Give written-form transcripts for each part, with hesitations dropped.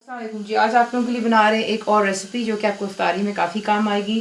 अस्सलामुअलैकुम जी। आज आप लोगों के लिए बना रहे हैं एक और रेसिपी जो कि आपको इफ्तारी में काफ़ी काम आएगी,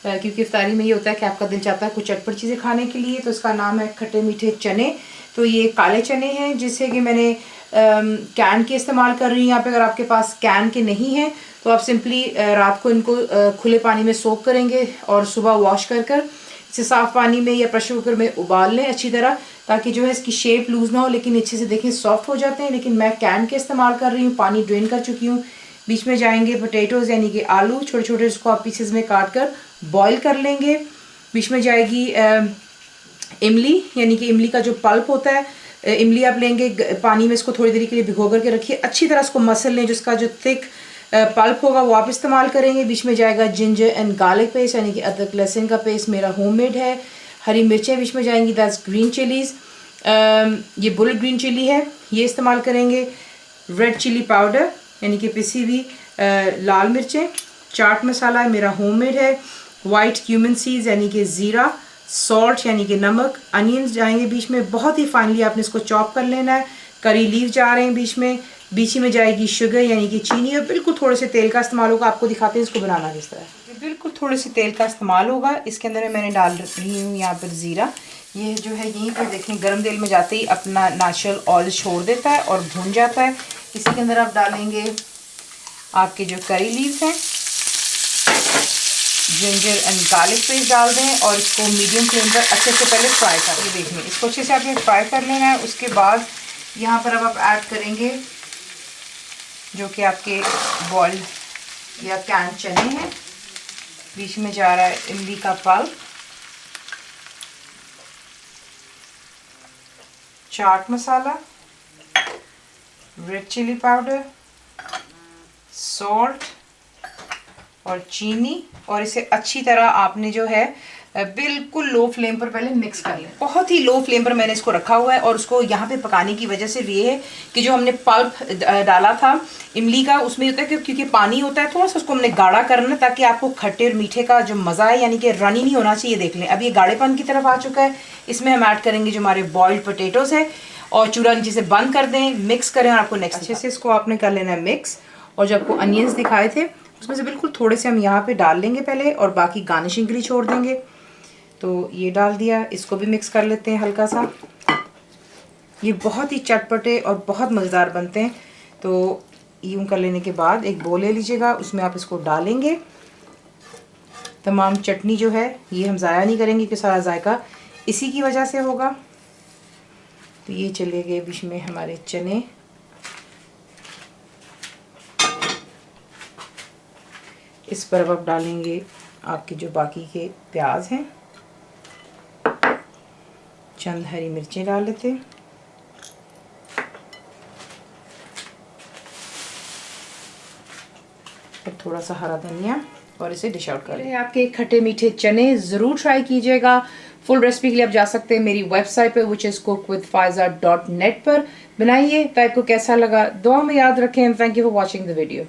क्योंकि इफ्तारी में ये होता है कि आपका दिल चाहता है कुछ चटपट चीज़ें खाने के लिए। तो इसका नाम है खट्टे मीठे चने। तो ये काले चने हैं जिससे कि मैंने कैन के इस्तेमाल कर रही हूँ यहाँ पे। अगर आपके पास कैन के नहीं हैं तो आप सिंपली रात को इनको खुले पानी में सोक करेंगे और सुबह वॉश कर इसे साफ़ पानी में या प्रेशर कुकर में उबाल लें अच्छी तरह, ताकि जो है इसकी शेप लूज़ ना हो, लेकिन अच्छे से देखें सॉफ्ट हो जाते हैं। लेकिन मैं कैन के इस्तेमाल कर रही हूँ, पानी ड्रेन कर चुकी हूँ। बीच में जाएंगे पोटैटोज़ यानी कि आलू, छोटे छोटे इसको आप पीसेस में काट कर बॉईल कर लेंगे। बीच में जाएगी इमली, यानी कि इमली का जो पल्प होता है, इमली आप लेंगे, पानी में इसको थोड़ी देर के लिए भिगो करके रखिए, अच्छी तरह इसको मसल लें। जिसका जो थिक पल्प होगा वो आप इस्तेमाल करेंगे। बीच में जाएगा जिंजर एंड गार्लिक पेस्ट यानी कि अदरक लहसुन का पेस्ट, मेरा होममेड है। हरी मिर्चें बीच में जाएंगी, दैट्स ग्रीन चिलीज़, ये बुलेट ग्रीन चिली है, ये इस्तेमाल करेंगे। रेड चिली पाउडर यानी कि पिसी हुई लाल मिर्चें, चाट मसाला है मेरा होममेड है, वाइट क्यूमिन सीड्स यानी कि ज़ीरा, सॉल्ट यानी कि नमक, अनियंस जाएंगे बीच में, बहुत ही फाइनली आपने इसको चॉप कर लेना है। करी लीव जा रहे हैं बीच में जाएगी शुगर यानी कि चीनी, और बिल्कुल थोड़े से तेल का इस्तेमाल होगा। आपको दिखाते हैं इसको बनाना किस तरह। बिल्कुल थोड़े से तेल का इस्तेमाल होगा। इसके अंदर मैंने डाल रही हूँ यहाँ पर ज़ीरा। ये जो है यहीं पर देखें गर्म तेल में जाते ही अपना नेचुरल ऑयल छोड़ देता है और भून जाता है। इसी के अंदर आप डालेंगे आपके जो करी लीव्स हैं, जिंजर एंड गार्लिक पेस्ट डाल दें और इसको मीडियम फ्लेम पर अच्छे से पहले फ्राई करके देखें। इसको अच्छे से आपने फ्राई कर लेना है। उसके बाद यहाँ पर अब आप ऐड करेंगे जो कि आपके बॉइल्ड या कैन चने हैं। बीच में जा रहा है इमली का pulp, chaat masala, red chilli powder, salt और चीनी, और इसे अच्छी तरह आपने जो है बिल्कुल लो फ्लेम पर पहले मिक्स कर लें। बहुत ही लो फ्लेम पर मैंने इसको रखा हुआ है। और उसको यहाँ पे पकाने की वजह से ये है कि जो हमने पल्प डाला था इमली का, उसमें होता है कि क्योंकि पानी होता है थोड़ा सा, उसको हमने गाढ़ा करना ताकि आपको खट्टे और मीठे का जो मज़ा है यानी कि रनी नहीं होना चाहिए। देख लें अब ये गाढ़ेपन की तरफ आ चुका है। इसमें हम ऐड करेंगे जो हमारे बॉइल्ड पोटैटोज़ है, और चूल्हा नीचे से बंद कर दें, मिक्स करें। और आपको नेक्स्ट अच्छे से इसको आपने कर लेना है मिक्स। और जो आपको अनियंस दिखाए थे उसमें से बिल्कुल थोड़े से हम यहाँ पे डाल लेंगे पहले, और बाकी गार्निशिंग के लिए छोड़ देंगे। तो ये डाल दिया, इसको भी मिक्स कर लेते हैं हल्का सा। ये बहुत ही चटपटे और बहुत मज़ेदार बनते हैं। तो यूँ कर लेने के बाद एक बोल ले लीजिएगा, उसमें आप इसको डालेंगे। तमाम चटनी जो है ये हम ज़ाया नहीं करेंगे, कि सारा जायका इसी की वजह से होगा। तो ये चले गए बीच में हमारे चने। इस पर अब आप डालेंगे आपके जो बाकी के प्याज हैं, चंद हरी मिर्चें डाल लेते हैं, और थोड़ा सा हरा धनिया, और इसे डिश आउट कर लें। आपके खट्टे मीठे चने ज़रूर ट्राई कीजिएगा। फुल रेसिपी के लिए आप जा सकते हैं मेरी वेबसाइट पे विच इज़ cookwithfaiza.net पर। बनाइए। तो आपको कैसा लगा दुआ में याद रखें। Thank you for watching the video.